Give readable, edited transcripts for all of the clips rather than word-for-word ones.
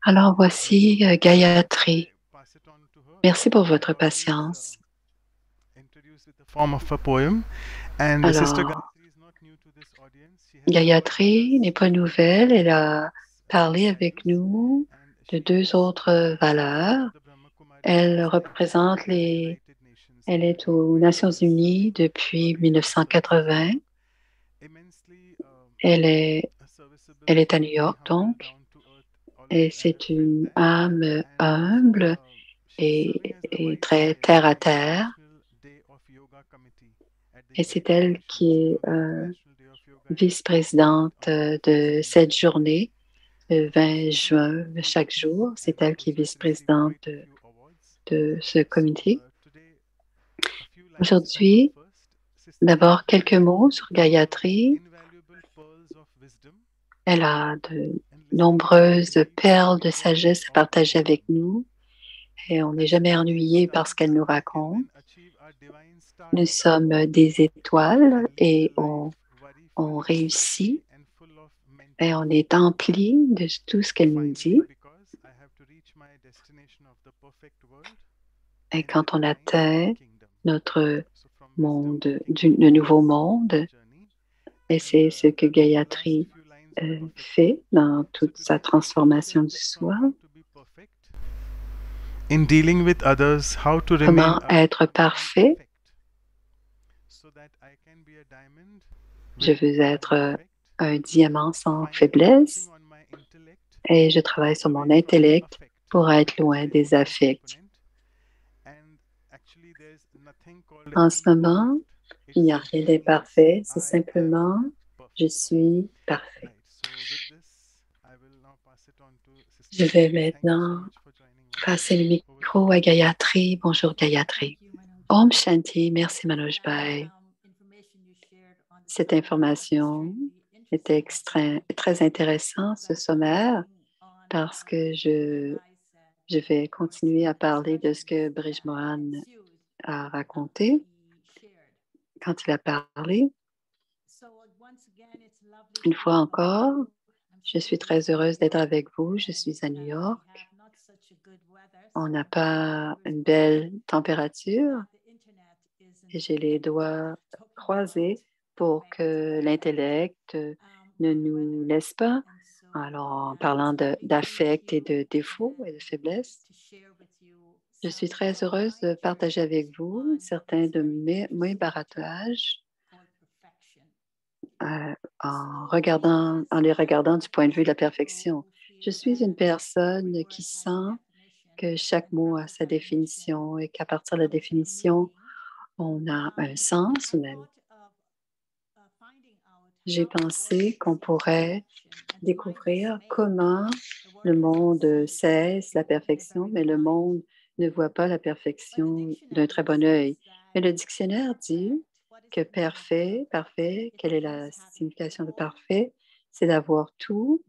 Alors voici Gayatri. Merci pour votre patience. Form of a poem, and Sister Alors, Gayatri is not new to this audience. She has worked with Gayatri n'est us pas nouvelle. Elle a parlé since avec 90s, nous and de she deux is autres one valeurs. of the Brahma Kumaris Elle representing India représente in the les... United Nations. Elle est We are aux very Nations Unies depuis so 1980. immensely Elle est, serviceable, elle est à New very York, humble, donc, down to earth. All of et you have c'est felt une that, âme and also humble she is serving as the et vice très chair terre à of the terre. National Day of Yoga Committee at the Et c'est United elle Nations. qui You est know, the International Day of Yoga is celebrated vice-présidente on the 21st de June cette every year. journée, le 20 Sister juin de Gayatri chaque jour. C'est has elle qui est also received vice-présidente quite a few awards. de ce So comité. today, a few lines from her Aujourd'hui, first. Sister d'abord Gayatri quelques has mots sur Gayatri. invaluable pearls of wisdom Elle a de and listening nombreuses attentively, perles we de get sagesse à all partager avec absorbed. nous et on n'est As jamais ordinary ennuyé par ce stars, qu'elle nous we can raconte. then achieve our divine Nous stardom sommes des étoiles and lead a et life worry on free, réussit free and full of mental et on est peace. empli de tout ce qu'elle nous dit. Finally, because I have to reach my destination of the perfect world Et and the quand on divine atteint kingdom. notre So from wisdom to monde, kingdom le nouveau is our monde, journey, et and c'est ce que that's the last Gayatri few lines of the perfect fait world. dans So toute sa today we shall transformation du reflect from soi. how to be perfect in dealing with others, how to remain Comment être parfait? imperfect, so that I can be a diamond Je with veux no être defect. un diamant sans Finally, focusing faiblesse on my intellect et je to travaille be sur mon away from the intellect affect, pour être that is loin the des emotional affects. component. And actually, there's nothing called En ce moment, imperfect. il It's n'y a rien simply means d'imparfait, c'est I am simplement je perfect. suis parfait. Right. So with this, I will now pass it on to Sister Je vais Gayatri. Thank you so maintenant much for joining us. passer le Over to you, micro à Sister Gayatri. Bonjour Gayatri. Om Shanti, merci Manoj Bhai. Cette information était très intéressant, ce sommaire, parce que je vais continuer à parler de ce que Brij Mohan a raconté quand il a parlé. Une fois encore, je suis très heureuse d'être avec vous. Je suis à New York. On n'a pas une belle température et j'ai les doigts croisés pour que l'intellect ne nous laisse pas. Alors, en parlant d'affect et de défauts et de faiblesses, je suis très heureuse de partager avec vous certains de mes baratages en les regardant du point de vue de la perfection. Je suis une personne qui sent que chaque mot a sa définition et qu'à partir de la définition, on a un sens même. J'ai pensé qu'on pourrait découvrir comment le monde cesse la perfection, mais le monde ne voit pas la perfection d'un très bon œil. Mais le dictionnaire dit que parfait, quelle est la signification de parfait? C'est d'avoir tout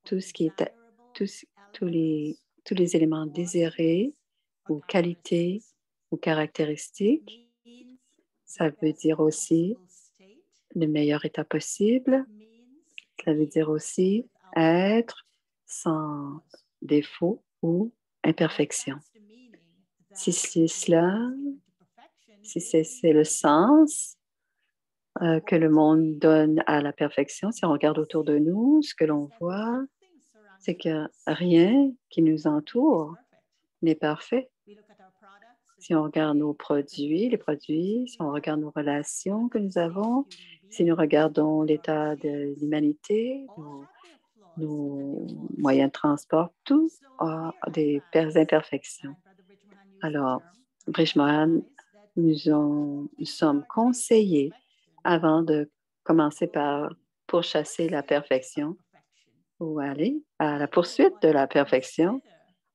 ce qui est, tous, tous les éléments désirés ou qualités ou caractéristiques. Ça veut dire aussi le meilleur état possible. Ça veut dire aussi être sans défaut ou imperfection. Si c'est cela, si c'est le sens que le monde donne à la perfection, si on regarde autour de nous, ce que l'on voit, c'est que rien qui nous entoure n'est parfait. Si on regarde nos produits, les produits, si on regarde nos relations que nous avons, si nous regardons l'état de l'humanité, nos moyens de transport, tout a des imperfections. Alors, Brishman, nous sommes conseillés avant de commencer par pourchasser la perfection ou aller à la poursuite de la perfection.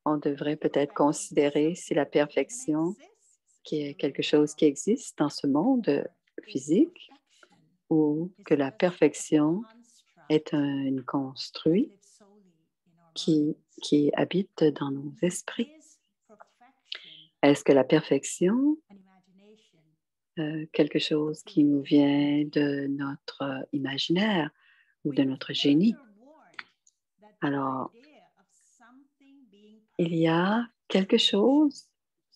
On devrait peut-être considérer si la perfection qui est quelque chose qui existe dans ce monde physique ou que la perfection est un construit qui habite dans nos esprits. Est-ce que la perfection, quelque chose qui nous vient de notre imaginaire ou de notre génie? Alors, il y a quelque chose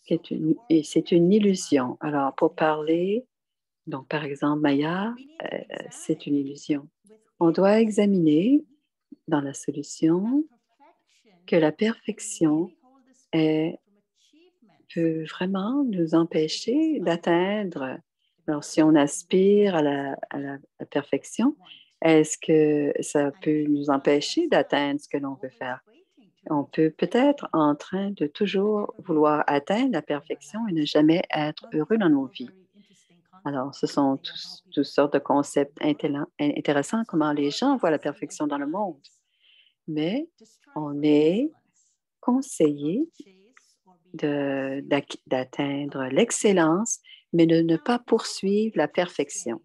qui est c'est une illusion. Alors, pour parler, donc par exemple, Maya, c'est une illusion. On doit examiner dans la solution que la perfection peut vraiment nous empêcher d'atteindre. Alors, si on aspire à la perfection, est-ce que ça peut nous empêcher d'atteindre ce que l'on veut faire? On peut peut-être en train de toujours vouloir atteindre la perfection et ne jamais être heureux dans nos vies. Alors, ce sont toutes sortes de concepts intéressants, comment les gens voient la perfection dans le monde. Mais on est conseillé d'atteindre l'excellence, mais de ne pas poursuivre la perfection.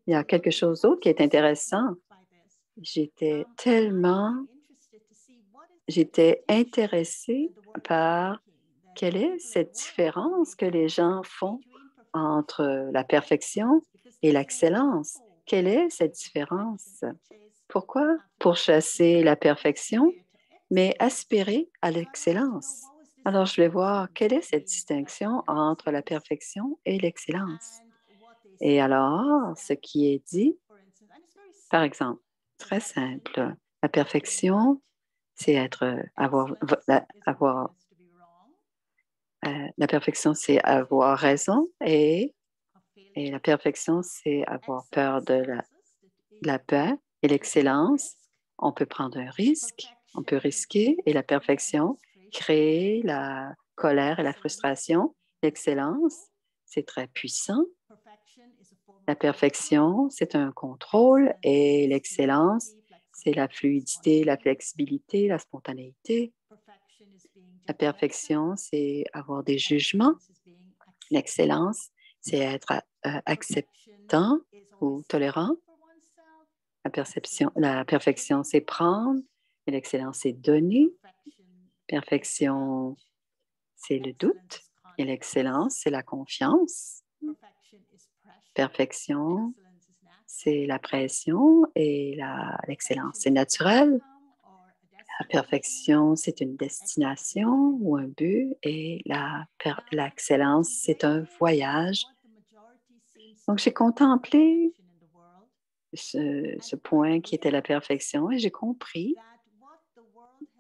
Il y a quelque chose d'autre qui est intéressant. J'étais intéressée par quelle est cette différence que les gens font entre la perfection et l'excellence. Quelle est cette différence? Pourquoi pourchasser la perfection, mais aspirer à l'excellence? Alors, je vais voir quelle est cette distinction entre la perfection et l'excellence. Et alors, ce qui est dit, par exemple, très simple, la perfection, c'est la perfection, c'est avoir raison et la perfection, c'est avoir peur de la paix et l'excellence. On peut prendre un risque, on peut risquer et la perfection, créer la colère et la frustration. L'excellence, c'est très puissant. La perfection, c'est un contrôle et l'excellence, c'est la fluidité, la flexibilité, la spontanéité. La perfection, c'est avoir des jugements. L'excellence, c'est être acceptant ou tolérant. La perfection, c'est prendre. Et l'excellence, c'est donner. Perfection, c'est le doute. Et l'excellence, c'est la confiance. Perfection, c'est la pression et l'excellence, c'est naturel. La perfection, c'est une destination ou un but et l'excellence, c'est un voyage. Donc, j'ai contemplé ce point qui était la perfection et j'ai compris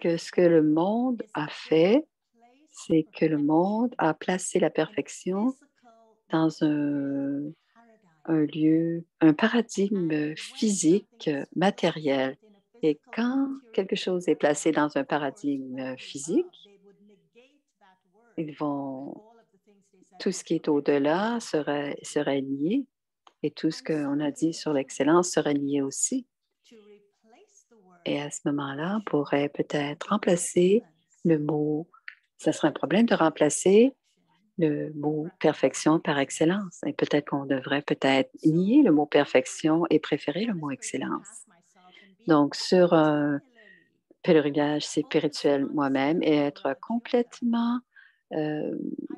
que ce que le monde a fait, c'est que le monde a placé la perfection dans un lieu, un paradigme physique, matériel. Et quand quelque chose est placé dans un paradigme physique, ils vont, tout ce qui est au-delà serait nié et tout ce qu'on a dit sur l'excellence serait nié aussi. Et à ce moment-là, on pourrait peut-être remplacer le mot, ça serait un problème de remplacer le mot perfection par excellence. Et peut-être qu'on devrait peut-être nier le mot perfection et préférer le mot excellence. Donc, sur un pèlerinage spirituel moi-même et être complètement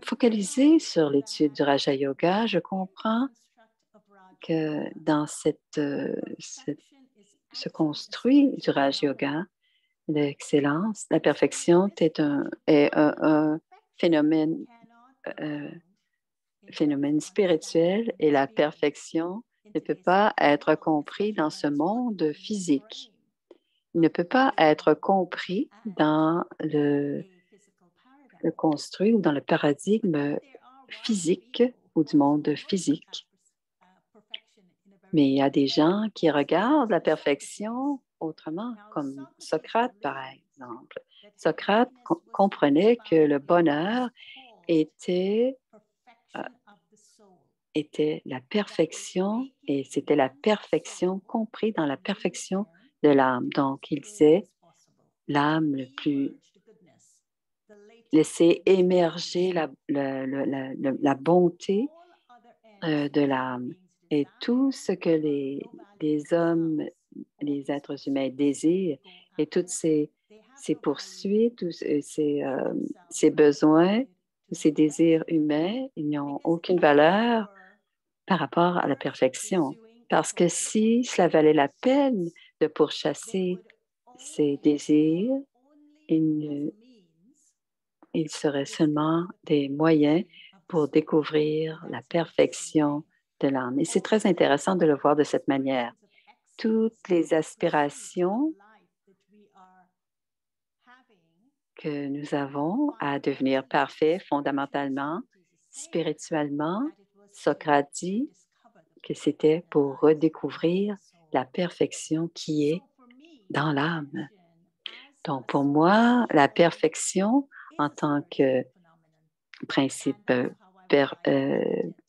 focalisé sur l'étude du Raja Yoga, je comprends que dans ce construit du Raja Yoga, l'excellence, la perfection est un phénomène, euh, phénomène spirituel et la perfection ne peut pas être compris dans ce monde physique. Il ne peut pas être compris dans le construit ou dans le paradigme physique ou du monde physique. Mais il y a des gens qui regardent la perfection autrement, comme Socrate, par exemple. Socrate comprenait que le bonheur était, euh, était la perfection et c'était la perfection compris dans la perfection de l'âme. Donc, il disait, l'âme le plus laisser émerger la bonté de l'âme et tout ce que les hommes, les êtres humains désirent et toutes ces poursuites, tous ces besoins, ces désirs humains, ils n'ont aucune valeur par rapport à la perfection. Parce que si cela valait la peine de pourchasser ces désirs, ils ne ils seraient seulement des moyens pour découvrir la perfection de l'âme. Et c'est très intéressant de le voir de cette manière. Toutes les aspirations que nous avons à devenir parfaits fondamentalement, spirituellement, Socrate dit que c'était pour redécouvrir la perfection qui est dans l'âme. Donc, pour moi, la perfection en tant que principe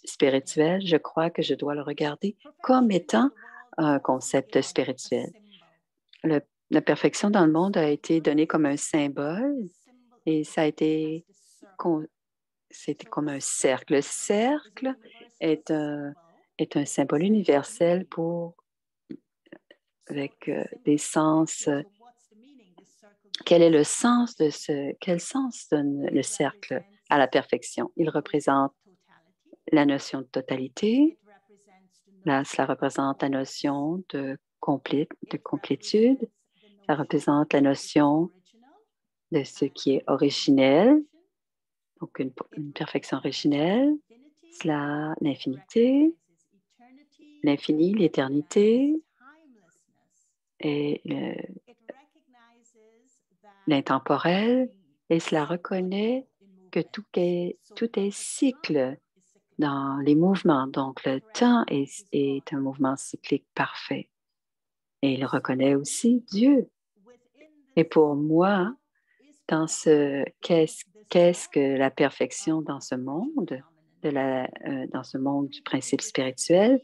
spirituel, je crois que je dois le regarder comme étant un concept spirituel. La perfection dans le monde a été donnée comme un symbole et ça a été c'était comme un cercle. Le cercle est un symbole universel avec des sens. Quel est le sens de quel sens donne le cercle à la perfection? Il représente la notion de totalité. Là, cela représente la notion de complétude. Ça représente la notion de ce qui est originel, donc une perfection originelle. Cela, l'infinité, l'infini, l'éternité et l'intemporel. Et cela reconnaît que tout est cycle dans les mouvements. Donc, le temps est un mouvement cyclique parfait. Et il reconnaît aussi Dieu. Et pour moi, dans qu'est-ce que la perfection dans ce monde, dans ce monde du principe spirituel,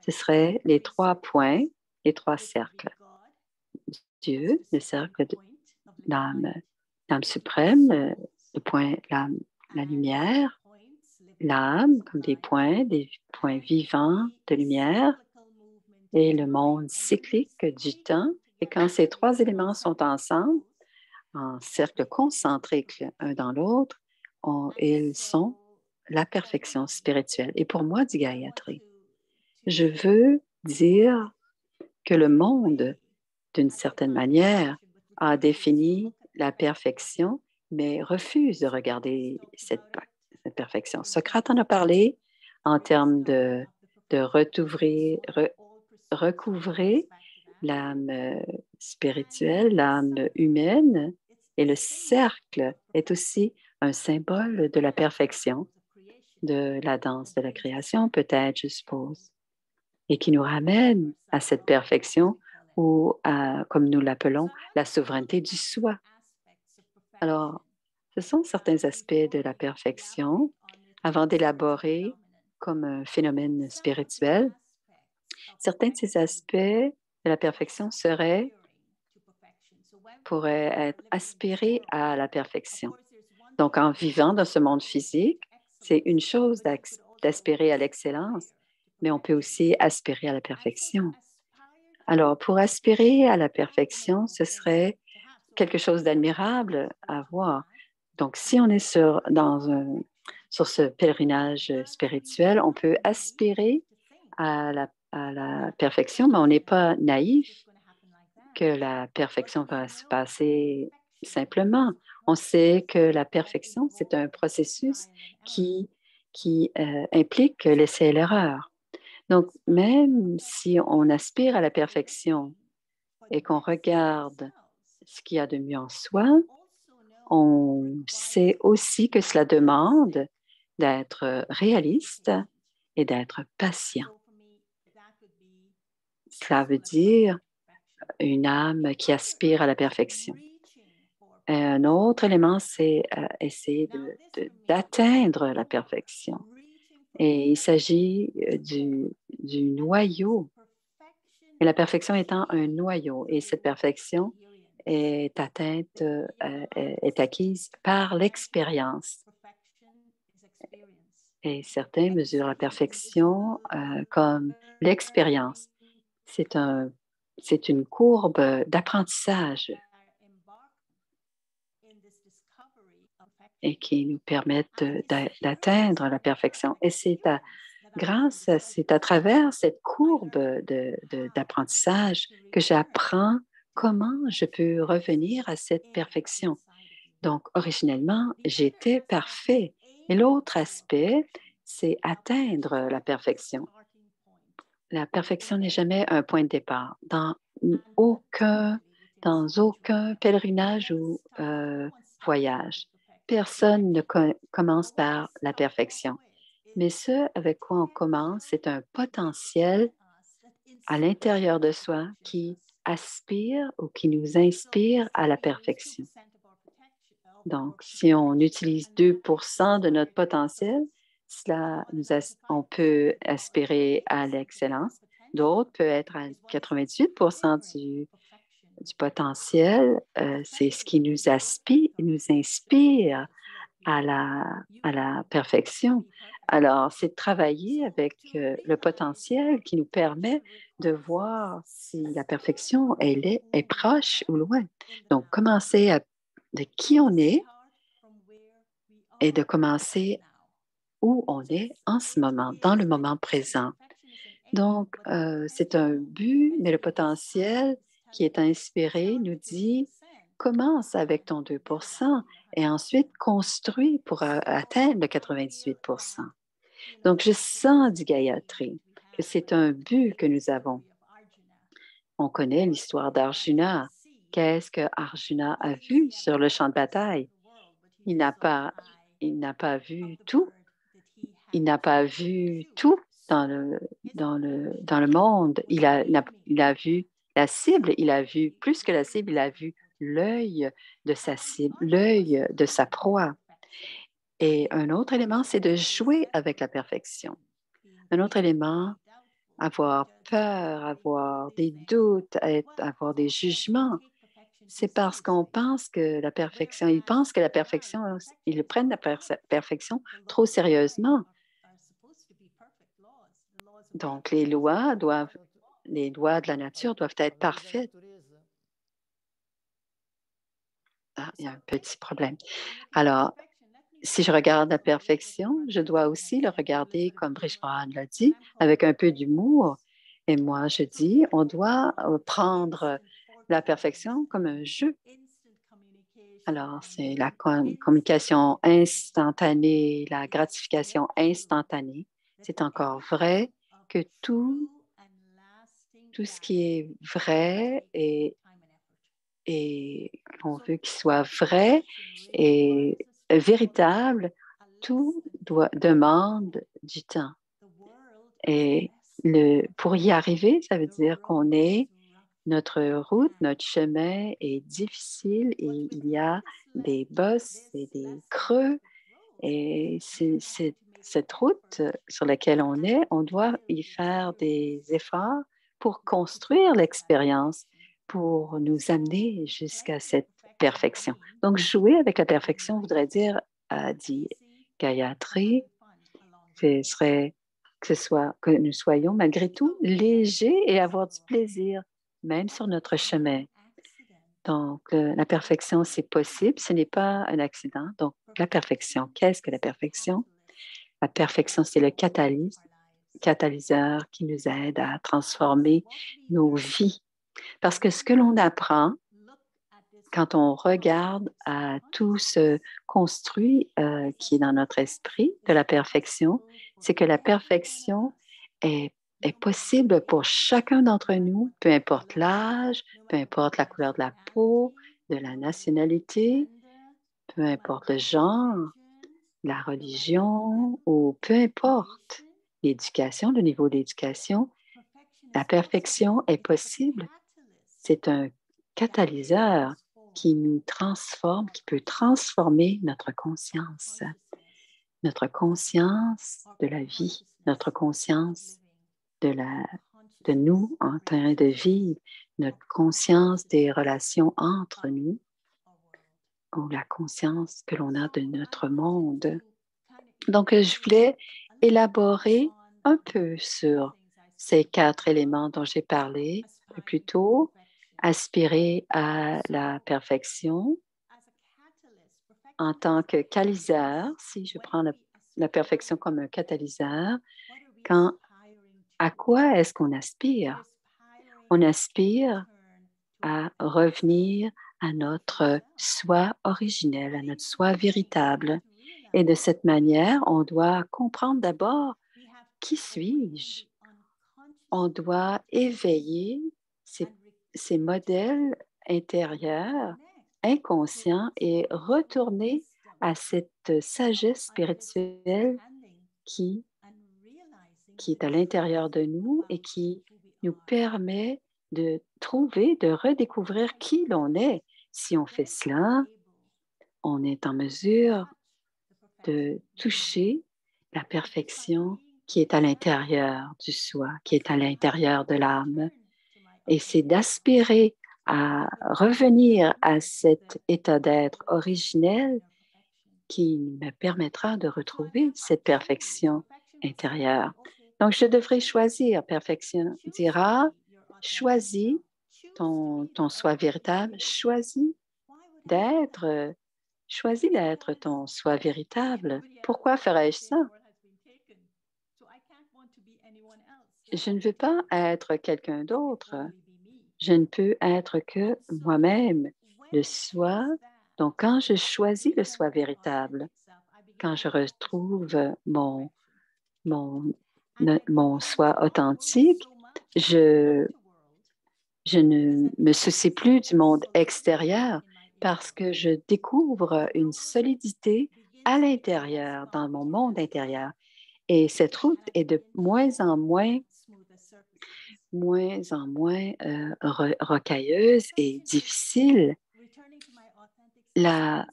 ce serait les 3 points, les 3 cercles. Dieu, le cercle de l'âme suprême, le point, la lumière, l'âme comme des points vivants de lumière et le monde cyclique du temps. Et quand ces 3 éléments sont ensemble, en cercle concentrique un dans l'autre, ils sont la perfection spirituelle. Et pour moi, dit Gayatri, je veux dire que le monde, d'une certaine manière, a défini la perfection, mais refuse de regarder cette perfection. Socrate en a parlé en termes de recouvrer l'âme spirituelle, l'âme humaine, et le cercle est aussi un symbole de la perfection, de la danse de la création, peut-être, je suppose, et qui nous ramène à cette perfection ou comme nous l'appelons, la souveraineté du soi. Alors, ce sont certains aspects de la perfection avant d'élaborer comme un phénomène spirituel. Certains de ces aspects de la perfection pourraient être aspirés à la perfection. Donc, en vivant dans ce monde physique, c'est une chose d'aspirer à l'excellence, mais on peut aussi aspirer à la perfection. Alors, pour aspirer à la perfection, ce serait quelque chose d'admirable à voir. Donc, si on est sur ce pèlerinage spirituel, on peut aspirer à la perfection, mais on n'est pas naïf que la perfection va se passer simplement. On sait que la perfection, c'est un processus qui implique l'essai et l'erreur. Donc, même si on aspire à la perfection et qu'on regarde ce qu'il y a de mieux en soi, on sait aussi que cela demande d'être réaliste et d'être patient. Cela veut dire une âme qui aspire à la perfection. Un autre élément, c'est essayer d'atteindre la perfection. Et il s'agit du noyau. Et la perfection étant un noyau. Et cette perfection est atteinte, est acquise par l'expérience. Et certains mesurent la perfection comme l'expérience. C'est une courbe d'apprentissage et qui nous permettent d'atteindre la perfection. Et c'est à travers cette courbe d'apprentissage que j'apprends comment je peux revenir à cette perfection. Donc, originellement, j'étais parfait. Et l'autre aspect, c'est atteindre la perfection. La perfection n'est jamais un point de départ. Dans aucun pèlerinage ou voyage, personne ne commence par la perfection. Mais ce avec quoi on commence, c'est un potentiel à l'intérieur de soi qui aspire ou qui nous inspire à la perfection. Donc, si on utilise 2 de notre potentiel, on peut aspirer à l'excellence. D'autres peuvent être à 98 du potentiel. C'est ce qui nous inspire à la perfection. Alors, c'est de travailler avec le potentiel qui nous permet de voir si la perfection, est proche ou loin. Donc, de qui on est et de commencer où on est en ce moment, dans le moment présent. Donc, c'est un but, mais le potentiel qui est inspiré nous dit, commence avec ton 2 et ensuite construis pour atteindre le 98 . Donc, je sens du Gayatri que c'est un but que nous avons. On connaît l'histoire d'Arjuna. Qu'est-ce que Arjuna a vu sur le champ de bataille? Il n'a pas vu tout. Il n'a pas vu tout dans le monde. Il a vu la cible, il a vu plus que la cible, il a vu l'œil de sa cible, l'œil de sa proie. Et un autre élément, c'est de jouer avec la perfection. Un autre élément, avoir peur, avoir des doutes, avoir des jugements. C'est parce qu'on pense que la perfection, ils pensent que la perfection, ils prennent la perfection trop sérieusement. Donc, les lois de la nature doivent être parfaites. Ah, il y a un petit problème. Alors, si je regarde la perfection, je dois aussi le regarder, comme Brishwahan l'a dit, avec un peu d'humour. Et moi, je dis, on doit prendre la perfection comme un jeu. Alors, c'est la communication instantanée, la gratification instantanée. C'est encore vrai que tout ce qui est vrai et on veut qu'il soit vrai et véritable, tout demande du temps. Et pour y arriver, ça veut dire notre route, notre chemin est difficile et il y a des bosses et des creux. Et cette route sur laquelle on doit y faire des efforts pour construire l'expérience, pour nous amener jusqu'à cette perfection. Donc, jouer avec la perfection voudrait dire, dit Gayatri, ce serait que nous soyons malgré tout légers et avoir du plaisir, même sur notre chemin. Donc, la perfection, c'est possible, ce n'est pas un accident. Donc, la perfection, qu'est-ce que la perfection? La perfection, c'est le catalyseur qui nous aide à transformer nos vies. Parce que ce que l'on apprend quand on regarde à tout ce construit qui est dans notre esprit de la perfection, c'est que la perfection est possible pour chacun d'entre nous, peu importe l'âge, peu importe la couleur de la peau, de la nationalité, peu importe le genre, la religion ou peu importe l'éducation, le niveau d'éducation, la perfection est possible. C'est un catalyseur qui nous transforme, qui peut transformer notre conscience de la vie, notre conscience de nous en train de vivre, notre conscience des relations entre nous ou la conscience que l'on a de notre monde. Donc, je voulais élaborer un peu sur ces 4 éléments dont j'ai parlé un peu plus tôt, aspirer à la perfection en tant que catalyseur, si je prends la perfection comme un catalyseur, à quoi est-ce qu'on aspire? On aspire à revenir à notre soi originel, à notre soi véritable. Et de cette manière, on doit comprendre d'abord qui suis-je. On doit éveiller ces modèles intérieurs, inconscients et retourner à cette sagesse spirituelle qui, qui est à l'intérieur de nous et qui nous permet de trouver, de redécouvrir qui l'on est. Si on fait cela, on est en mesure de toucher la perfection qui est à l'intérieur du soi, qui est à l'intérieur de l'âme. Et c'est d'aspirer à revenir à cet état d'être originel qui me permettra de retrouver cette perfection intérieure. Donc, je devrais choisir. Perfection dira, choisis ton soi véritable, d'être choisis d'être ton soi véritable. Pourquoi ferais-je ça? Je ne veux pas être quelqu'un d'autre. Je ne peux être que moi-même, le soi. Donc, quand je choisis le soi véritable, quand je retrouve mon, mon soi authentique, je, je ne me soucie plus du monde extérieur parce que je découvre une solidité à l'intérieur, dans mon monde intérieur. Et cette route est de moins en moins rocailleuse et difficile. Cela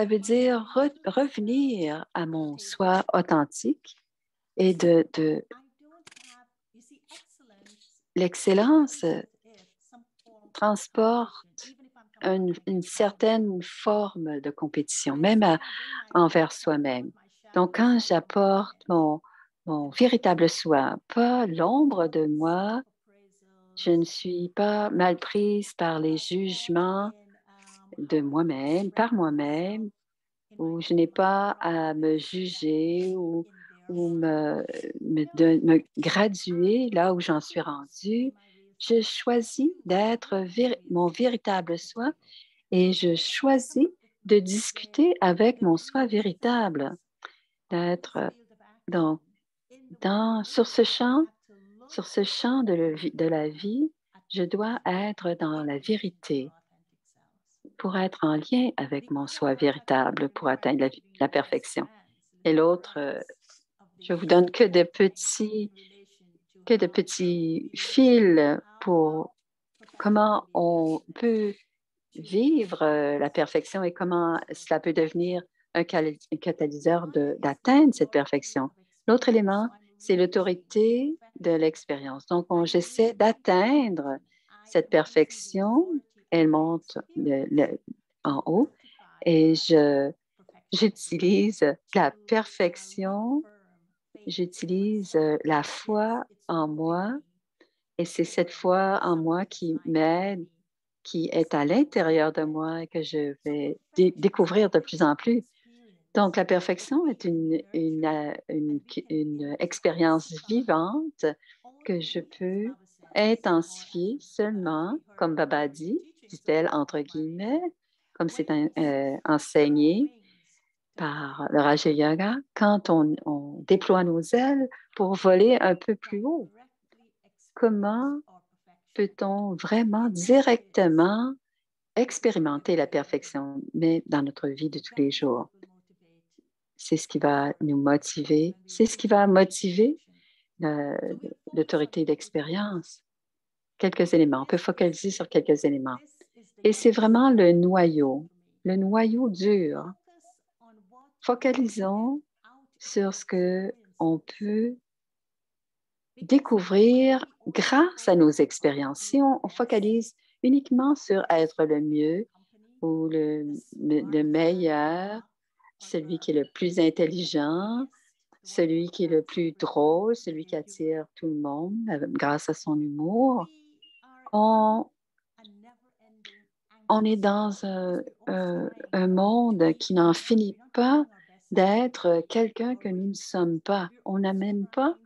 veut dire revenir à mon soi authentique et de l'excellence transporte une certaine forme de compétition, même envers soi-même. Donc, quand j'apporte mon véritable soi, pas l'ombre de moi, je ne suis pas mal prise par les jugements de moi-même, par moi-même, où je n'ai pas à me juger ou me graduer là où j'en suis rendue. Je choisis d'être mon véritable soi et je choisis de discuter avec mon soi véritable, d'être dans, sur ce champ de la vie, je dois être dans la vérité pour être en lien avec mon soi véritable, pour atteindre la perfection. Et l'autre, je vous donne que de petits fils pour comment on peut vivre la perfection et comment cela peut devenir un catalyseur d'atteindre cette perfection. L'autre élément, c'est l'autorité de l'expérience. Donc, j'essaie d'atteindre cette perfection. Elle monte en haut et j'utilise la perfection, j'utilise la foi en moi et c'est cette foi en moi qui m'aide, qui est à l'intérieur de moi et que je vais découvrir de plus en plus. Donc, la perfection est une expérience vivante que je peux intensifier seulement, comme Baba dit-elle entre guillemets, comme c'est enseigné par le Raja Yoga, quand on déploie nos ailes pour voler un peu plus haut. Comment peut-on vraiment directement expérimenter la perfection, mais dans notre vie de tous les jours? C'est ce qui va nous motiver, c'est ce qui va motiver l'autorité d'expérience. Quelques éléments, on peut focaliser sur quelques éléments. Et c'est vraiment le noyau dur. Focalisons sur ce qu'on peut découvrir grâce à nos expériences. Si on focalise uniquement sur être le mieux ou le meilleur, celui qui est le plus intelligent, celui qui est le plus drôle, celui qui attire tout le monde grâce à son humour, on, on est dans un monde qui n'en finit pas d'être quelqu'un que nous ne sommes pas. On n'a même pas,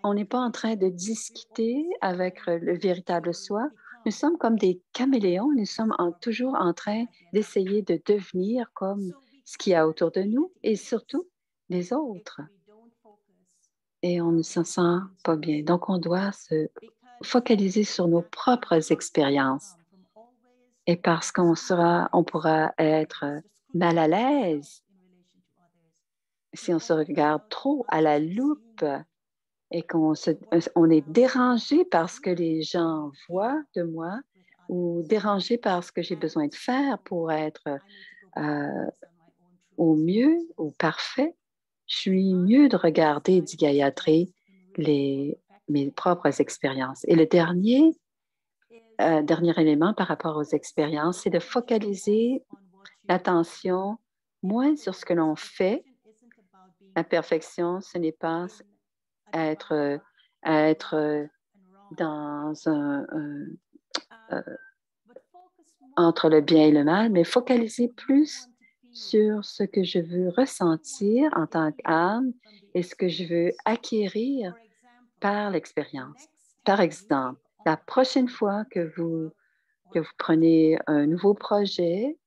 on n'est pas en train de discuter avec le véritable soi. Nous sommes comme des caméléons, nous sommes toujours en train d'essayer de devenir comme ce qu'il y a autour de nous et surtout les autres. Et on ne se sent pas bien. Donc, on doit se focaliser sur nos propres expériences. Et parce on pourra être mal à l'aise si on se regarde trop à la loupe et on est dérangé par ce que les gens voient de moi ou dérangé par ce que j'ai besoin de faire pour être au mieux, au parfait, je suis mieux de regarder, dit Gayatri, mes propres expériences. Et le dernier élément par rapport aux expériences, c'est de focaliser l'attention moins sur ce que l'on fait. La perfection, ce n'est pas être, être dans entre le bien et le mal, mais focaliser plus sur ce que je veux ressentir en tant qu'âme et ce que je veux acquérir par l'expérience. Par exemple, la prochaine fois que vous prenez un nouveau projet,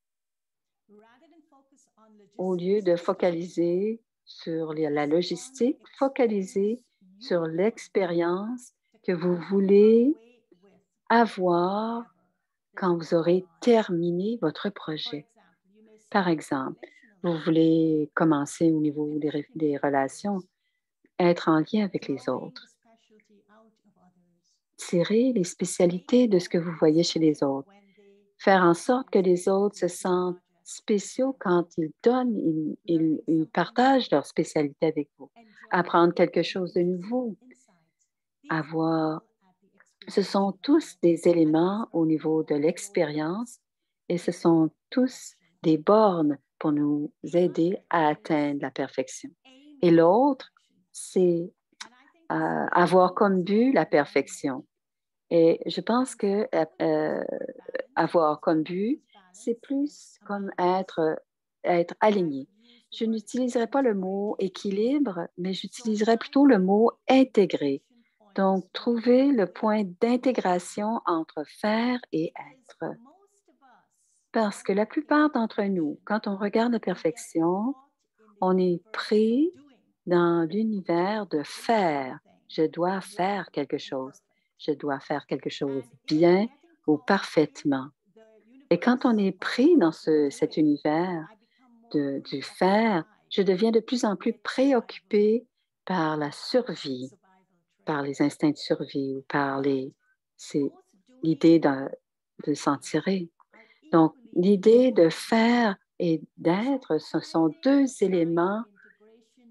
au lieu de focaliser sur la logistique, focalisez sur l'expérience que vous voulez avoir quand vous aurez terminé votre projet. Par exemple, vous voulez commencer au niveau des relations, être en lien avec les autres, tirer les spécialités de ce que vous voyez chez les autres, faire en sorte que les autres se sentent spéciaux quand ils donnent, ils partagent leur spécialité avec vous, apprendre quelque chose de nouveau, avoir. Ce sont tous des éléments au niveau de l'expérience et ce sont tous des bornes pour nous aider à atteindre la perfection. Et l'autre, c'est avoir comme but la perfection. Et je pense que avoir comme but, c'est plus comme être aligné. Je n'utiliserai pas le mot équilibre, mais j'utiliserai plutôt le mot intégré. Donc, trouver le point d'intégration entre faire et être. Parce que la plupart d'entre nous, quand on regarde la perfection, on est pris dans l'univers de faire. Je dois faire quelque chose. Je dois faire quelque chose bien ou parfaitement. Et quand on est pris dans cet univers du faire, je deviens de plus en plus préoccupée par la survie, par les instincts de survie, par l'idée de s'en tirer. Donc, l'idée de faire et d'être, ce sont deux éléments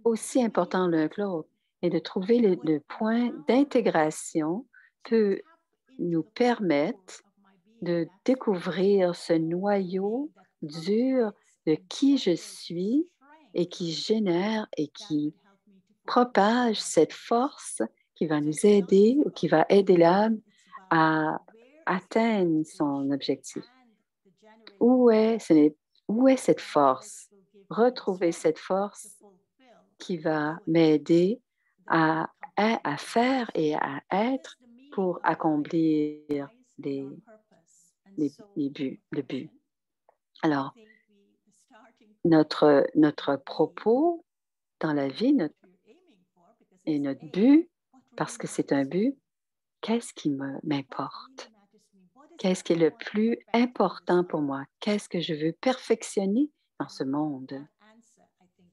aussi importants l'un que l'autre. Et de trouver le point d'intégration peut nous permettre de découvrir ce noyau dur de qui je suis et qui génère et qui propage cette force qui va nous aider ou qui va aider l'âme à atteindre son objectif. Où est, où est cette force? Retrouver cette force qui va m'aider à, à faire et à être pour accomplir les buts, le but. Alors, notre propos dans la vie et notre but, parce que c'est un but, qu'est-ce qui m'importe? Qu'est-ce qui est le plus important pour moi? Qu'est-ce que je veux perfectionner dans ce monde?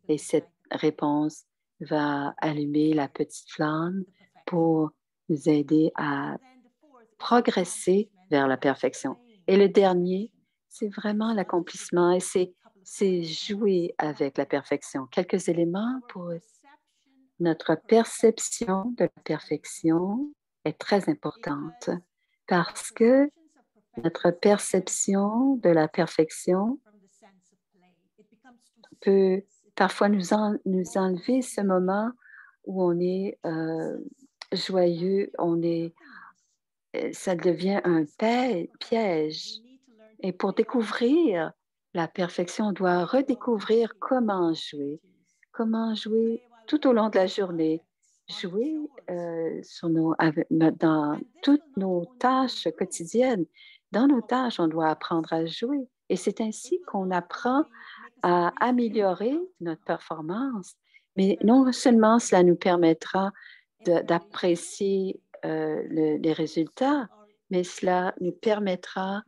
Et cette réponse va allumer la petite flamme pour nous aider à progresser vers la perfection. Et le dernier, c'est vraiment l'accomplissement et c'est jouer avec la perfection. Quelques éléments pour notre perception de la perfection est très importante parce que notre perception de la perfection peut parfois nous enlever ce moment où on est joyeux, ça devient un piège. Et pour découvrir la perfection, on doit redécouvrir comment jouer tout au long de la journée. jouer dans toutes nos tâches quotidiennes. Dans nos tâches, on doit apprendre à jouer. Et c'est ainsi qu'on apprend à améliorer notre performance. Mais non seulement cela nous permettra d'apprécier les résultats, mais cela nous permettra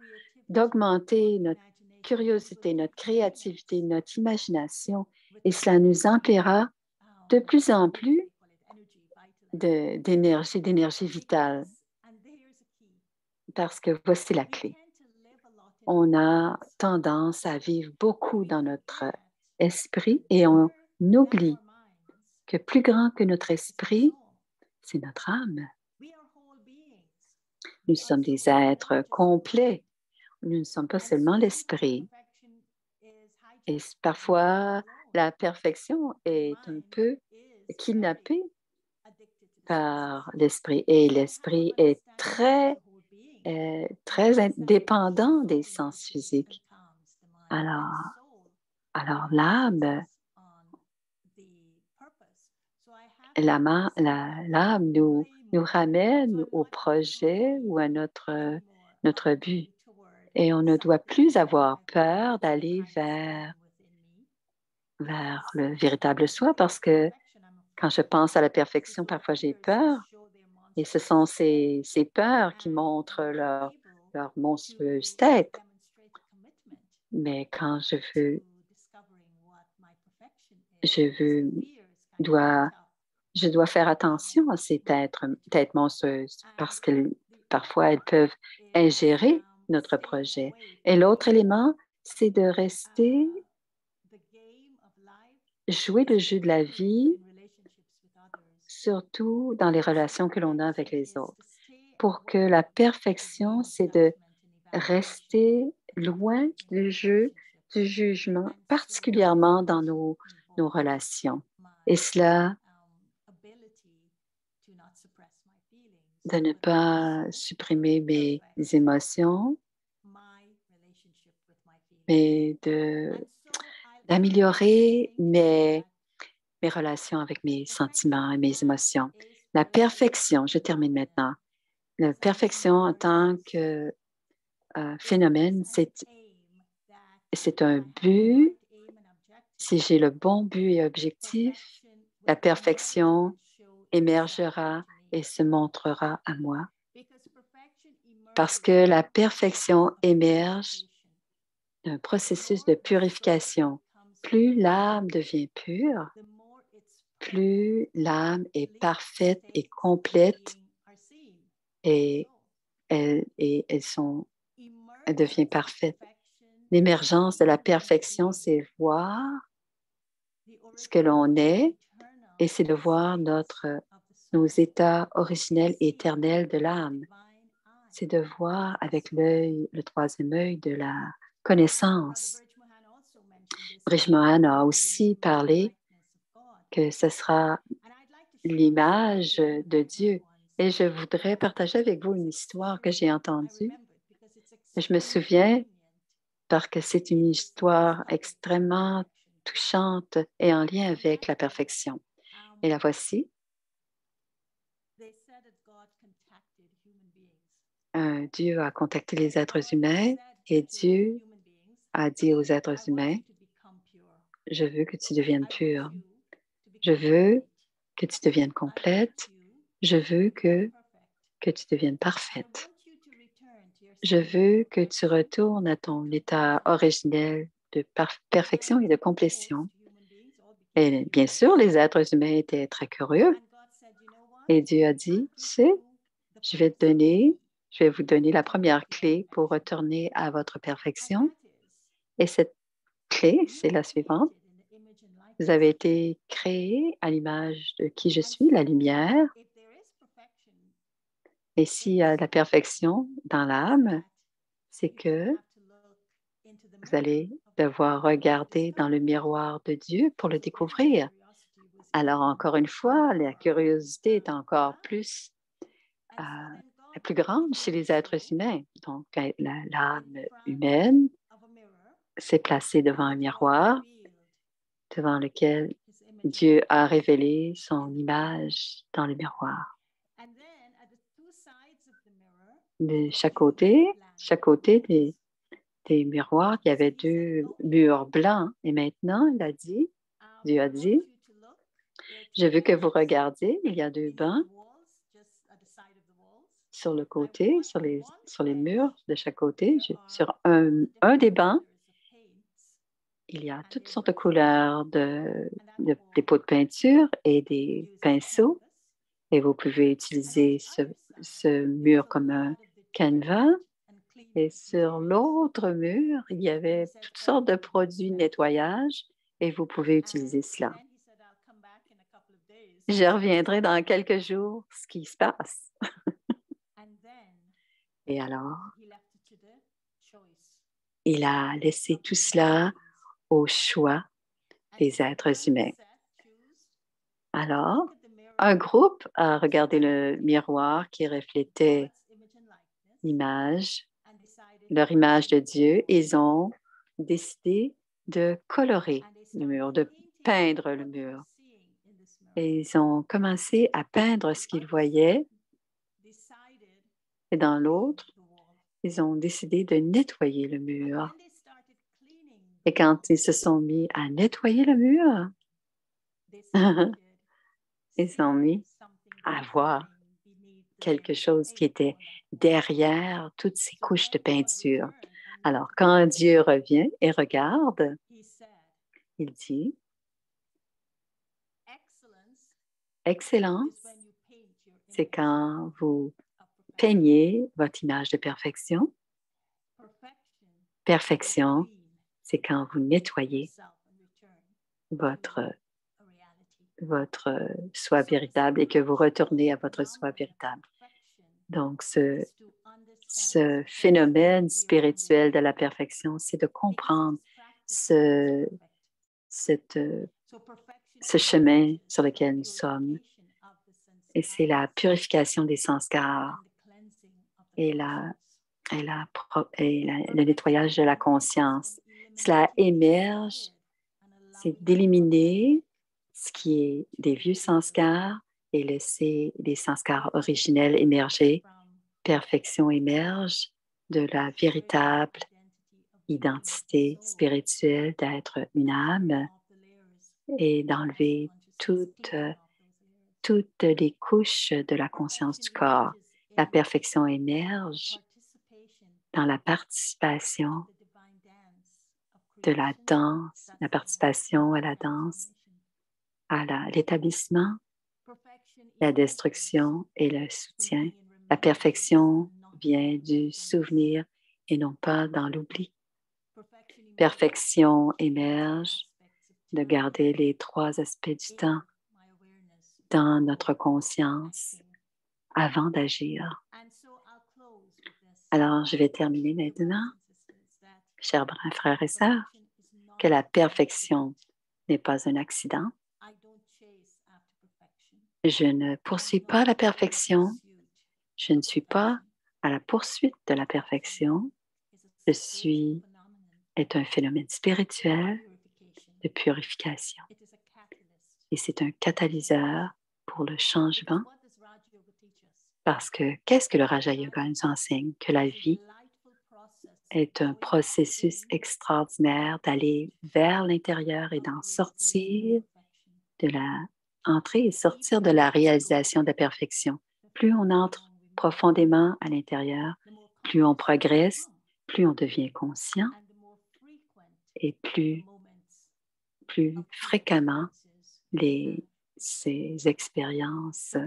d'augmenter notre curiosité, notre créativité, notre imagination, et cela nous emplira de plus en plus d'énergie vitale, parce que voici la clé. On a tendance à vivre beaucoup dans notre esprit et on oublie que plus grand que notre esprit, c'est notre âme. Nous sommes des êtres complets. Nous ne sommes pas seulement l'esprit. Et parfois, la perfection est un peu kidnappée par l'esprit. Et l'esprit est très dépendant des sens physiques. Alors l'âme, l'âme nous ramène au projet ou à notre but. Et on ne doit plus avoir peur d'aller vers le véritable soi, parce que quand je pense à la perfection, parfois j'ai peur. Et ce sont ces peurs qui montrent leur monstrueuse tête. Mais quand je dois faire attention à ces têtes monstrueuses, parce que parfois elles peuvent ingérer notre projet. Et l'autre élément, c'est de rester, jouer le jeu de la vie, surtout dans les relations que l'on a avec les autres. Pour que la perfection, c'est de rester loin du jeu, du jugement, particulièrement dans nos relations. Et cela, de ne pas supprimer mes émotions, mais d'améliorer mes relations avec mes sentiments et mes émotions. La perfection, je termine maintenant. La perfection en tant que phénomène, c'est un but. Si j'ai le bon but et objectif, la perfection émergera et se montrera à moi. Parce que la perfection émerge d'un processus de purification. Plus l'âme devient pure, plus l'âme est parfaite et complète, et elle devient parfaite. L'émergence de la perfection, c'est voir ce que l'on est, et c'est de voir nos états originels et éternels de l'âme. C'est de voir avec le troisième œil de la connaissance. Bridge Mohan a aussi parlé que ce sera l'image de Dieu. Et je voudrais partager avec vous une histoire que j'ai entendue. Je me souviens parce que c'est une histoire extrêmement touchante et en lien avec la perfection. Et la voici. Dieu a contacté les êtres humains et Dieu a dit aux êtres humains, je veux que tu deviennes pur. Je veux que tu deviennes complète. Je veux que tu deviennes parfaite. Je veux que tu retournes à ton état originel de perfection et de complétion. Et bien sûr, les êtres humains étaient très curieux. Et Dieu a dit, tu sais, je vais vous donner la première clé pour retourner à votre perfection. Et cette clé, c'est la suivante. Vous avez été créé à l'image de qui je suis, la lumière. Et s'il y a la perfection dans l'âme, c'est que vous allez devoir regarder dans le miroir de Dieu pour le découvrir. Alors, encore une fois, la curiosité est encore plus grande chez les êtres humains. Donc, l'âme humaine s'est placée devant un miroir devant lequel Dieu a révélé son image dans le miroir. De chaque côté des miroirs, il y avait deux murs blancs. Et maintenant, Dieu a dit, je veux que vous regardiez, il y a deux bancs sur le côté, sur les murs de chaque côté. Sur un des bancs, il y a toutes sortes de couleurs des pots de peinture et des pinceaux. Et vous pouvez utiliser ce mur comme un canevas. Et sur l'autre mur, il y avait toutes sortes de produits de nettoyage et vous pouvez utiliser cela. Je reviendrai dans quelques jours ce qui se passe. Et alors, il a laissé tout cela au choix des êtres humains. Alors, un groupe a regardé le miroir qui reflétait leur image de Dieu. Ils ont décidé de colorer le mur, de peindre le mur. Et ils ont commencé à peindre ce qu'ils voyaient. Et dans l'autre, ils ont décidé de nettoyer le mur. Et quand ils se sont mis à nettoyer le mur, ils sont mis à voir quelque chose qui était derrière toutes ces couches de peinture. Alors, quand Dieu revient et regarde, il dit, excellence, c'est quand vous peignez votre image de perfection. Perfection, c'est quand vous nettoyez votre soi véritable et que vous retournez à votre soi véritable. Donc, ce phénomène spirituel de la perfection, c'est de comprendre ce chemin sur lequel nous sommes. Et c'est la purification des sanskars et le nettoyage de la conscience. Cela émerge, c'est d'éliminer ce qui est des vieux sanskars et laisser les sanskars originels émerger. Perfection émerge de la véritable identité spirituelle d'être une âme et d'enlever toutes les couches de la conscience du corps. La perfection émerge dans la participation de la danse, la participation à la danse, à l'établissement, la destruction et le soutien. La perfection vient du souvenir et non pas dans l'oubli. Perfection émerge de garder les trois aspects du temps dans notre conscience avant d'agir. Alors, je vais terminer maintenant, chers frères et sœurs, que la perfection n'est pas un accident. Je ne poursuis pas la perfection. Je ne suis pas à la poursuite de la perfection. Est un phénomène spirituel de purification. Et c'est un catalyseur pour le changement. Parce que qu'est-ce que le Raja Yoga nous enseigne? Que la vie est un processus extraordinaire d'aller vers l'intérieur et d'en sortir, entrer et sortir de la réalisation de la perfection. Plus on entre profondément à l'intérieur, plus on progresse, plus on devient conscient et plus fréquemment ces expériences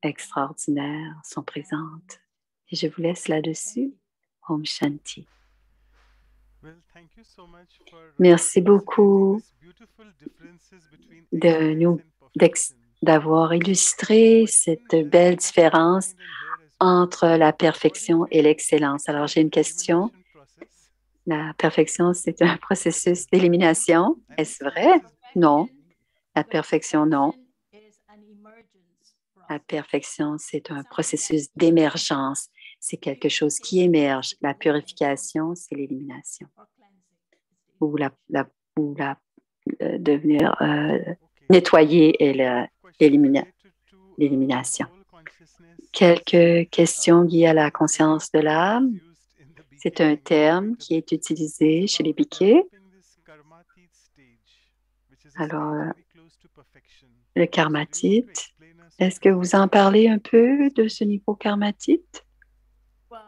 extraordinaires sont présentes. Et je vous laisse là-dessus. Om Shanti. Merci beaucoup d'avoir illustré cette belle différence entre la perfection et l'excellence. Alors, j'ai une question. La perfection, c'est un processus d'élimination. Est-ce vrai? Non. La perfection, non. La perfection, c'est un processus d'émergence. C'est quelque chose qui émerge. La purification, c'est l'élimination. Ou devenir nettoyer et l'élimination. Quelques questions liées à la conscience de l'âme. C'est un terme qui est utilisé chez les Bhikkhu. Alors, le karmatite, est-ce que vous en parlez un peu de ce niveau karmatite?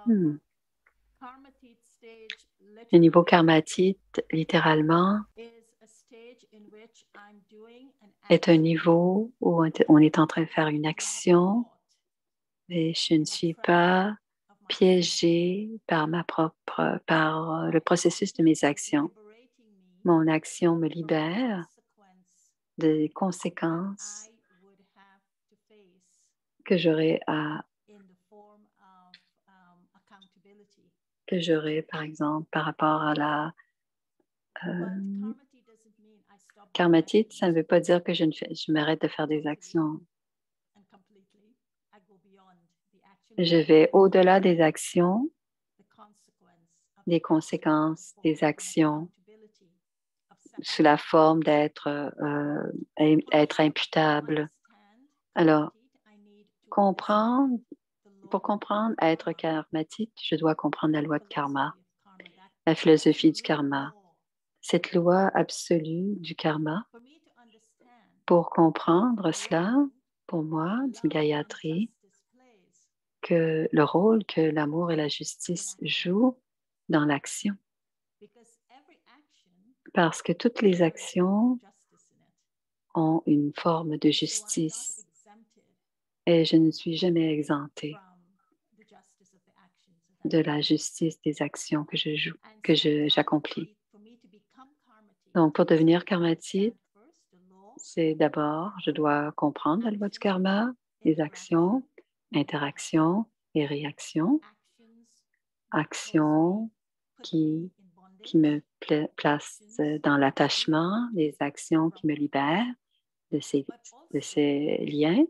Le niveau karmatite, littéralement, est un niveau où on est en train de faire une action, mais je ne suis pas piégée par le processus de mes actions. Mon action me libère des conséquences que j'aurai par exemple, par rapport à la karmatite. Ça ne veut pas dire que je m'arrête de faire des actions. Je vais au-delà des actions, des conséquences des actions, sous la forme d'être imputable. Alors, pour comprendre être karmatique, je dois comprendre la loi de karma, la philosophie du karma, cette loi absolue du karma. Pour comprendre cela, pour moi, dit Gayatri, que le rôle que l'amour et la justice jouent dans l'action. Parce que toutes les actions ont une forme de justice et je ne suis jamais exemptée de la justice des actions que j'accomplis. Donc, pour devenir karmatique, c'est d'abord, je dois comprendre la loi du karma, les actions, interactions et réactions, actions qui me placent dans l'attachement, les actions qui me libèrent de ces liens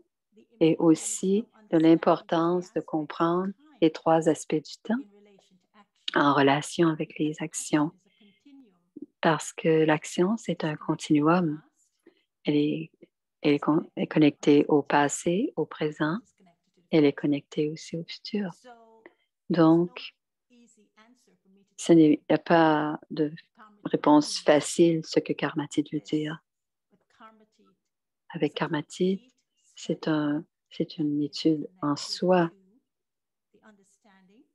et aussi de l'importance de comprendre les 3 aspects du temps en relation avec les actions. Parce que l'action, c'est un continuum. Elle est connectée au passé, au présent. Elle est connectée aussi au futur. Donc, il n'y a pas de réponse facile ce que karmatite veut dire. Avec karmatite, c'est une étude en soi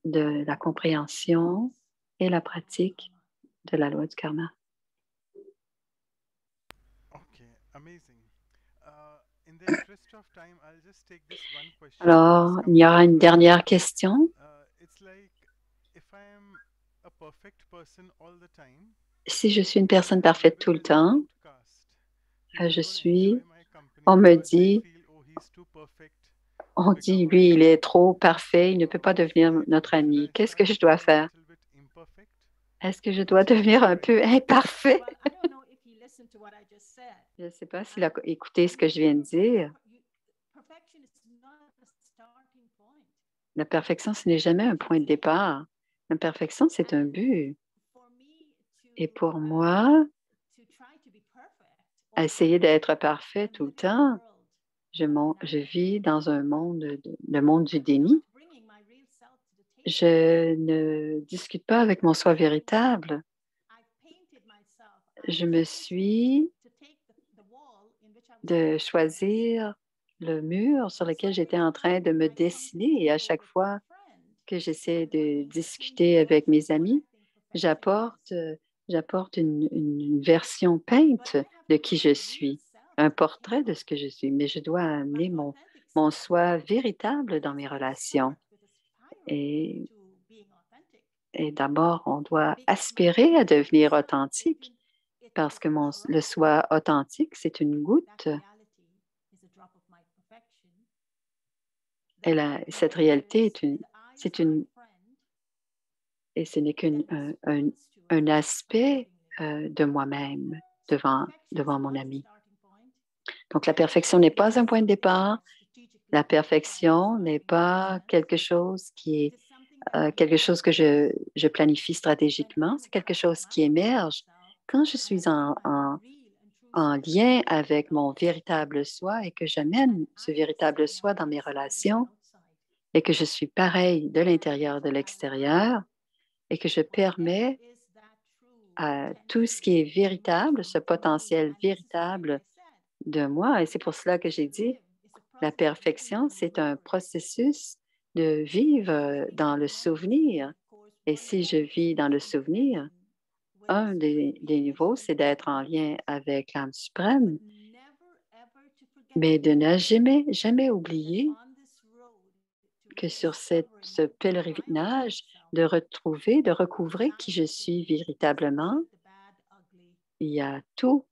de la compréhension et la pratique de la loi du karma. Alors, il y aura une dernière question. Si je suis une personne parfaite tout le temps, on dit, lui, il est trop parfait, il ne peut pas devenir notre ami. Qu'est-ce que je dois faire? Est-ce que je dois devenir un peu imparfait? Je ne sais pas s'il a écouté ce que je viens de dire. La perfection, ce n'est jamais un point de départ. La perfection, c'est un but. Et pour moi, essayer d'être parfait tout le temps, je vis dans un monde, le monde du déni. Je ne discute pas avec mon soi véritable. Je me suis de choisir le mur sur lequel j'étais en train de me dessiner et à chaque fois que j'essaie de discuter avec mes amis, j'apporte une version peinte de qui je suis, un portrait de ce que je suis, mais je dois amener mon soi véritable dans mes relations. Et d'abord, on doit aspirer à devenir authentique parce que le soi authentique, c'est une goutte. Et cette réalité et ce n'est qu'un aspect de moi-même devant mon ami. Donc, la perfection n'est pas un point de départ. La perfection n'est pas quelque chose qui est quelque chose que je planifie stratégiquement. C'est quelque chose qui émerge quand je suis en lien avec mon véritable soi et que j'amène ce véritable soi dans mes relations et que je suis pareil de l'intérieur de l'extérieur et que je permets à tout ce qui est véritable, ce potentiel véritable de moi. Et c'est pour cela que j'ai dit, la perfection, c'est un processus de vivre dans le souvenir. Et si je vis dans le souvenir, un des niveaux, c'est d'être en lien avec l'âme suprême, mais de ne jamais, jamais oublier que sur ce pèlerinage, de retrouver, de recouvrer qui je suis véritablement. Il y a tout,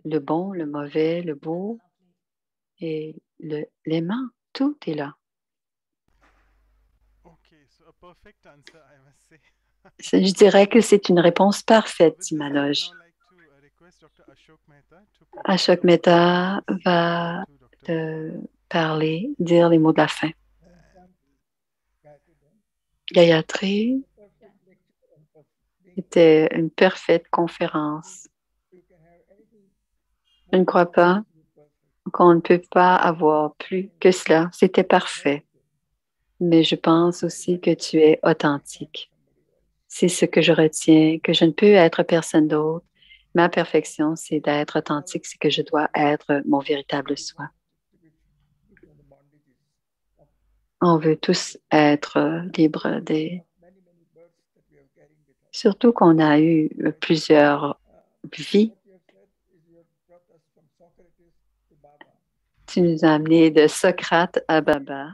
le bon, le mauvais, le beau et l'aimant, tout est là. Okay, so a perfect answer, I must say. Je dirais que c'est une réponse parfaite, With dit this, I would Manoj. now like to request Dr. Ashok Mehta to provide Ashok closing Mehta remarks va to Dr. te Mehta. parler, dire les mots de la fin. Gayatri, c'était une parfaite conférence. Je ne crois pas qu'on ne peut pas avoir plus que cela. C'était parfait. Mais je pense aussi que tu es authentique. C'est ce que je retiens, que je ne peux être personne d'autre. Ma perfection, c'est d'être authentique, c'est que je dois être mon véritable soi. On veut tous être libres Surtout qu'on a eu plusieurs vies. Tu nous as amenés de Socrate à Baba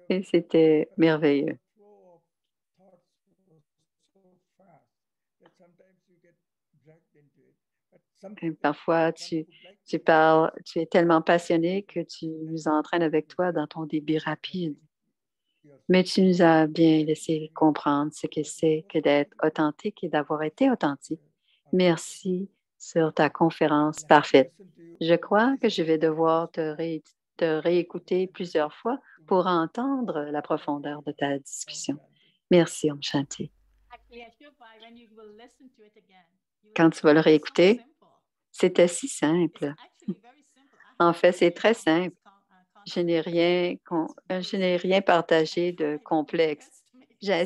et c'était merveilleux. Et parfois, tu parles, tu es tellement passionné que tu nous entraînes avec toi dans ton débit rapide. Mais tu nous as bien laissé comprendre ce que c'est que d'être authentique et d'avoir été authentique. Merci sur ta conférence parfaite. Je crois que je vais devoir te réécouter plusieurs fois pour entendre la profondeur de ta discussion. Merci, Om Shanti. Quand tu vas le réécouter, c'était si simple. En fait, c'est très simple. Je n'ai rien partagé de complexe. J'ai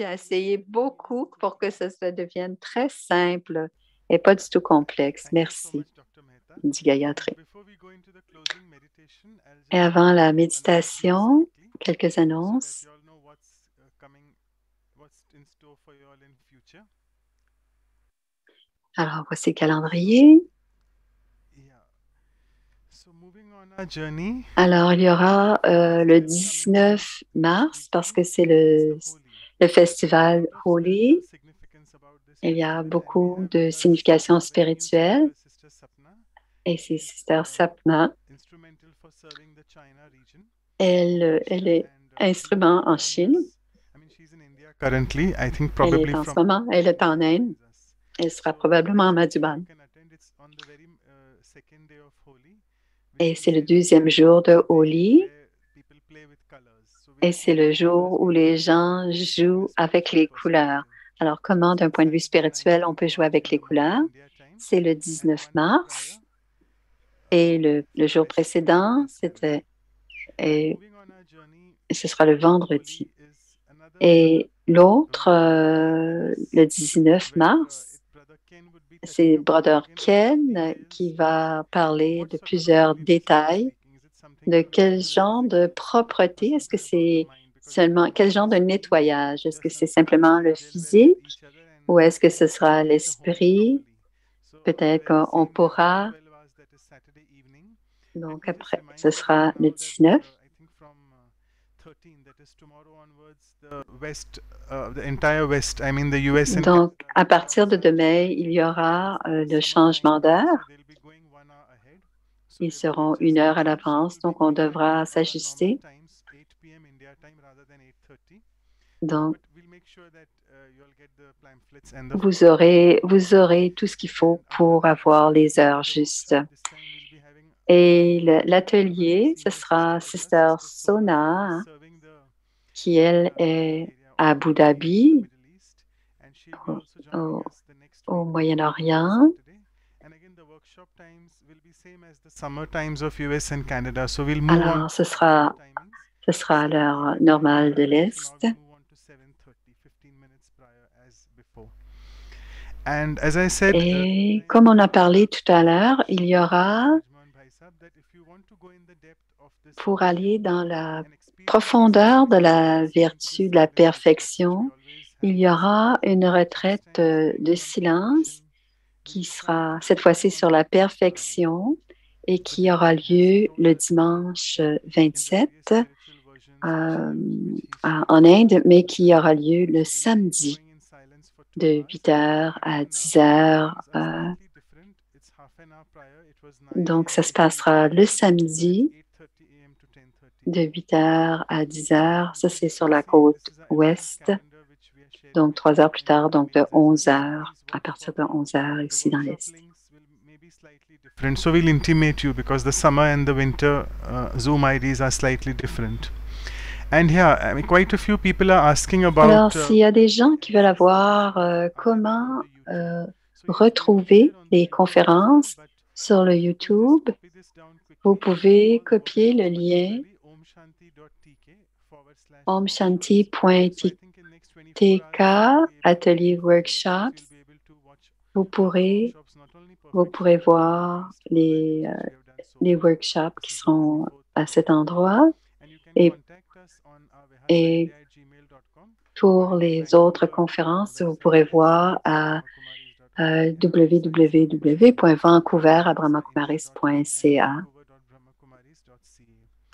essayé beaucoup pour que ça devienne très simple et pas du tout complexe. Thank you so Merci, much, Dr. Mehta. dit Gayatri. Before we go into the closing meditation, I'll Et just avant la make few méditation, announcements quickly quelques so that annonces. you all know what's coming, what's in store for you all in future. Alors, voici le calendrier. Yeah. So moving on our journey, Alors, il y aura le 19 mars parce que c'est le festival Holi. Il y a beaucoup de significations spirituelles et c'est Sister Sapna. Elle est instrument en Chine. Currently, I think Elle probably est en ce from moment, elle est en Inde. Elle sera probablement à Madhuban. Et c'est le deuxième jour de Holi. Et c'est le jour où les gens jouent avec les couleurs. Alors, comment, d'un point de vue spirituel, on peut jouer avec les couleurs? C'est le 19 mars. Et le jour précédent, et ce sera le vendredi. Et l'autre, le 19 mars, c'est Brother Ken qui va parler de plusieurs détails de quel genre de propreté, est-ce que c'est seulement, quel genre de nettoyage? Est-ce que c'est simplement le physique ou est-ce que ce sera l'esprit? Peut-être qu'on pourra, donc après, ce sera le 19. Donc, à partir de demain, il y aura le changement d'heure. Ils seront 1 heure à l'avance, donc on devra s'ajuster. Donc, vous aurez tout ce qu'il faut pour avoir les heures justes. Et l'atelier, ce sera Sister Sona, qui, elle, est à Abu Dhabi. au, au- au Moyen-Orient. Alors, ce sera à l'heure normale de l'Est. Et comme on a parlé tout à l'heure, il y aura, pour aller dans la profondeur de la vertu, de la perfection, il y aura une retraite de silence qui sera cette fois-ci sur la perfection et qui aura lieu le dimanche 27 en Inde, mais qui aura lieu le samedi de 8 heures à 10 heures. Donc, ça se passera le samedi de 8 heures à 10 heures. Ça, c'est sur la côte ouest. Donc, 3 heures plus tard, donc de 11 heures, à partir de 11 heures ici dans l'Est. So we'll intimate you because the summer and the winter Zoom IDs are slightly different. And yeah, I mean, quite a few people are asking about. Alors, s'il y a des gens qui veulent avoir comment retrouver les conférences sur le YouTube, vous pouvez copier le lien omshanti.tk atelier workshops. Vous pourrez voir les workshops qui seront à cet endroit. Et pour les autres conférences, vous pourrez voir à www.vancouver@brahmakumaris.ca.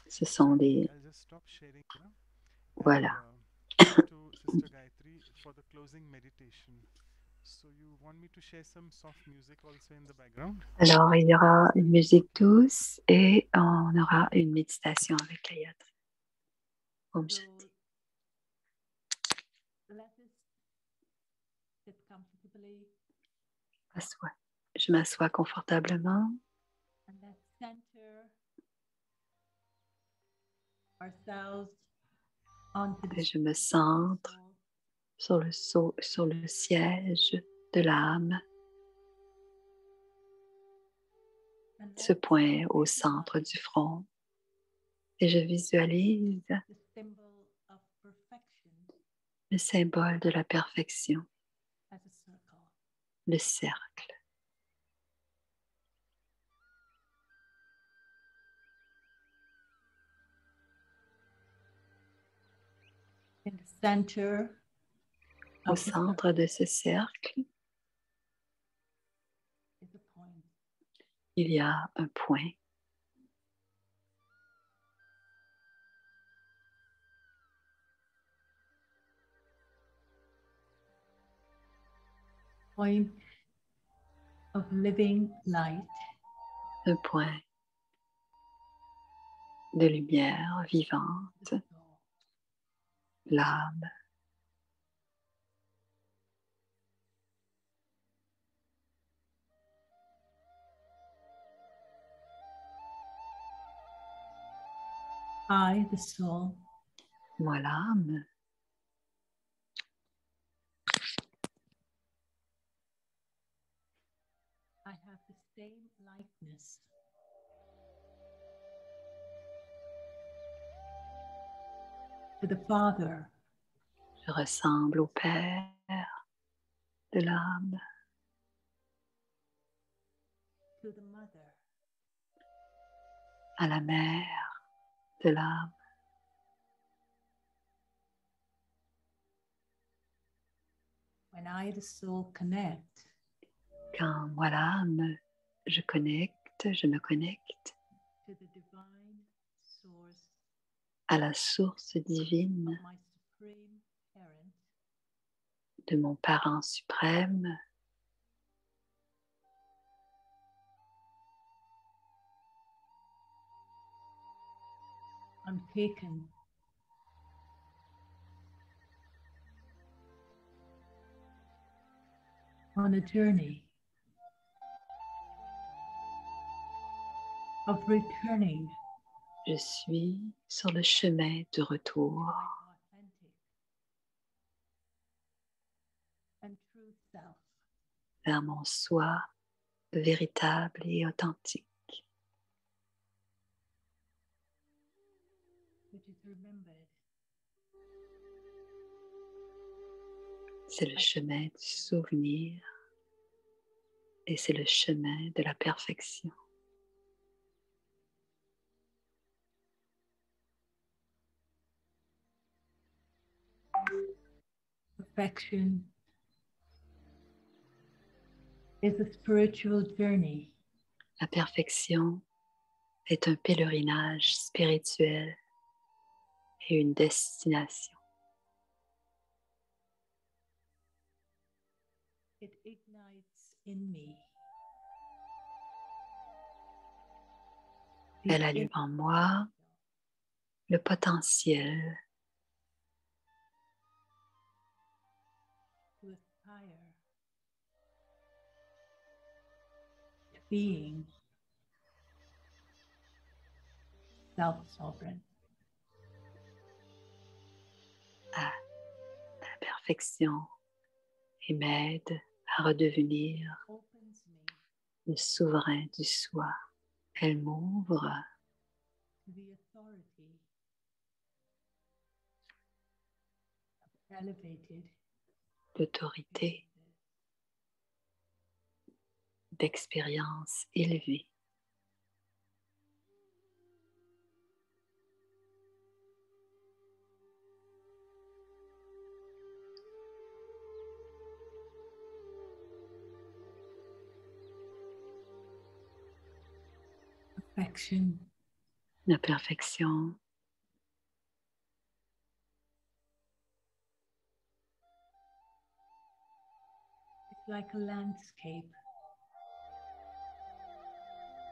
Ce sont des... Voilà. Alors, il y aura une musique douce et on aura une méditation avec Gayatri. Om Shanti. Je m'assois confortablement. Et je me centre sur le siège de l'âme, ce point au centre du front. Et je visualise le symbole de la perfection, le cercle. Au centre de ce cercle, il y a un point. Of living light. Un point de lumière vivante, l'âme. I, the soul. Moi, l'âme. I have the same likeness to the Father. Je ressemble au Père de l'âme, to the Mother. À la Mère de l'âme. When I, the soul, connect, quand moi, l'âme, je me connecte to the divine source à la source divine of my supreme parent, de mon parent suprême, I'm taken on a journey of returning je suis sur le chemin de retour my authentic and self. vers mon soi véritable et authentique. Which is remembered C'est le chemin du souvenir et c'est le chemin de la perfection. perfection is a spiritual journey La perfection est un pèlerinage spirituel et une destination. it ignites in me the Elle allume en moi le potentiel to aspire to being self-sovereign. à la perfection et m'aide à redevenir Opens me le souverain du soi. Elle m'ouvre to the authority of elevated l'autorité experiences. d'expérience élevée. Perfection La perfection is like a landscape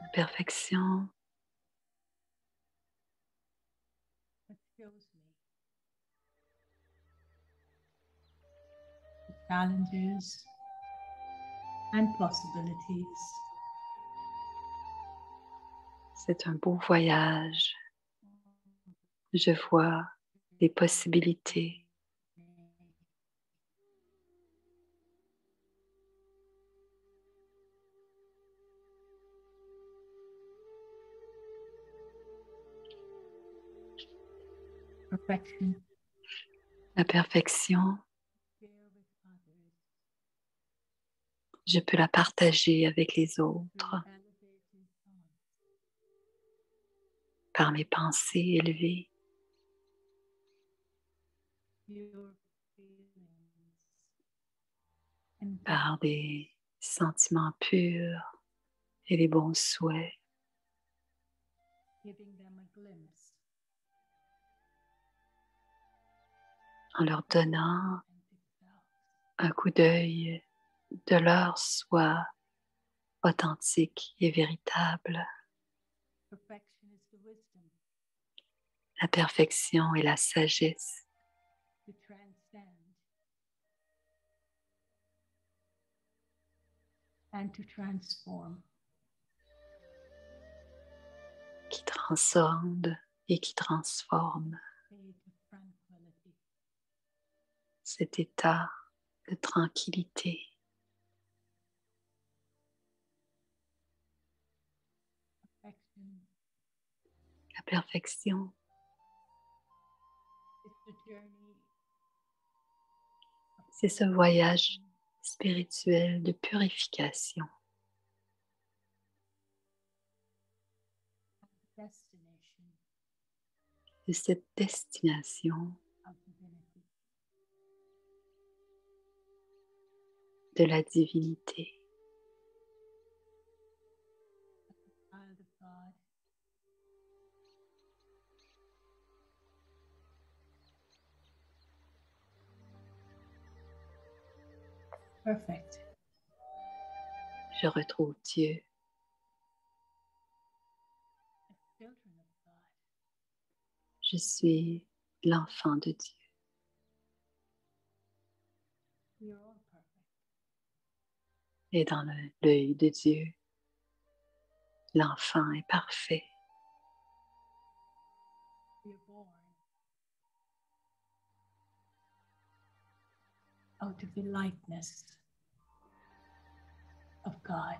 La perfection that shows me the challenges and possibilities c'est un beau voyage. Je vois les possibilités. perfection La perfection, share with others je peux la partager avec les autres through elevated thoughts par mes pensées élevées, pure feelings and par des sentiments purs et des bons souhaits, giving them a glimpse en leur donnant authentic selves. un coup d'œil de leur soi authentique et véritable. Perfection is the wisdom La perfection et la sagesse to transcend and to transform. qui transcendent et qui transforment State of tranquility. cet état de tranquillité. Perfection La perfection, is the journey of c'est ce voyage purification spirituel de purification, and destination de cette destination of divinity. de la divinité. Child of God, perfect. Je retrouve Dieu. As children of God, Je suis l'enfant de Dieu. we are all perfect. Et dans l'œil de Dieu, l'enfant est parfait. We are born out of the likeness of God.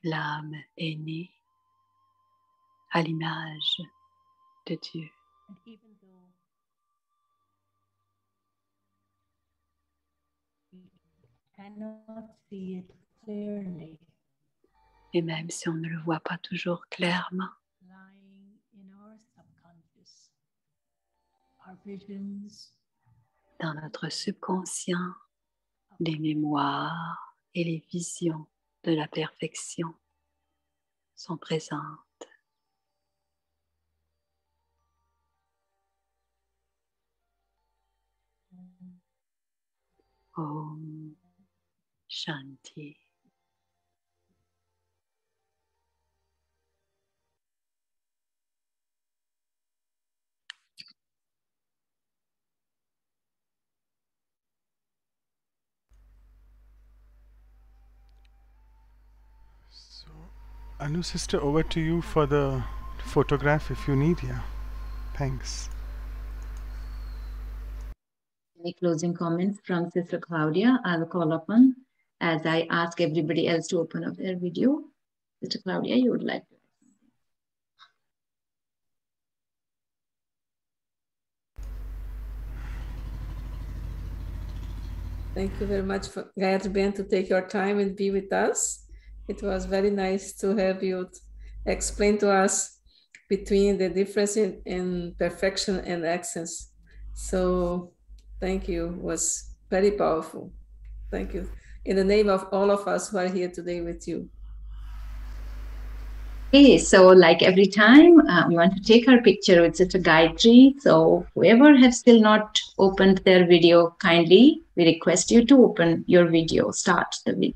L'âme est née à l'image de Dieu. And even though we cannot see it clearly, Et même si on ne le voit pas toujours clairement, lying in our subconscious, our visions dans notre subconscient, les mémoires et les visions de la perfection sont présentes. Om Shanti. So, Anu sister, over to you for the photograph if you need. Yeah, thanks. Any closing comments from Sister Claudia? I'll call upon as I ask everybody else to open up their video. Sister Claudia, you would like to? Thank you very much, for Gayatri Ben, to take your time and be with us. It was very nice to have you explain to us between the difference in perfection and excellence. So thank you, it was very powerful. Thank you. In the name of all of us who are here today with you. Okay, so like every time, we want to take our picture with Sister Gayatri. So whoever has still not opened their video, kindly, we request you to open your video, start the video.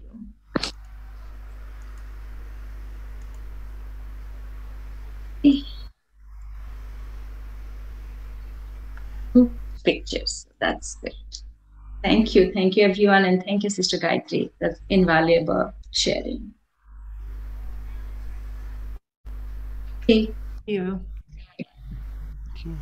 Okay. 2 pictures, that's good. Thank you everyone, and thank you, Sister Gayatri. That's invaluable sharing. Okay. Thank you. Thank you.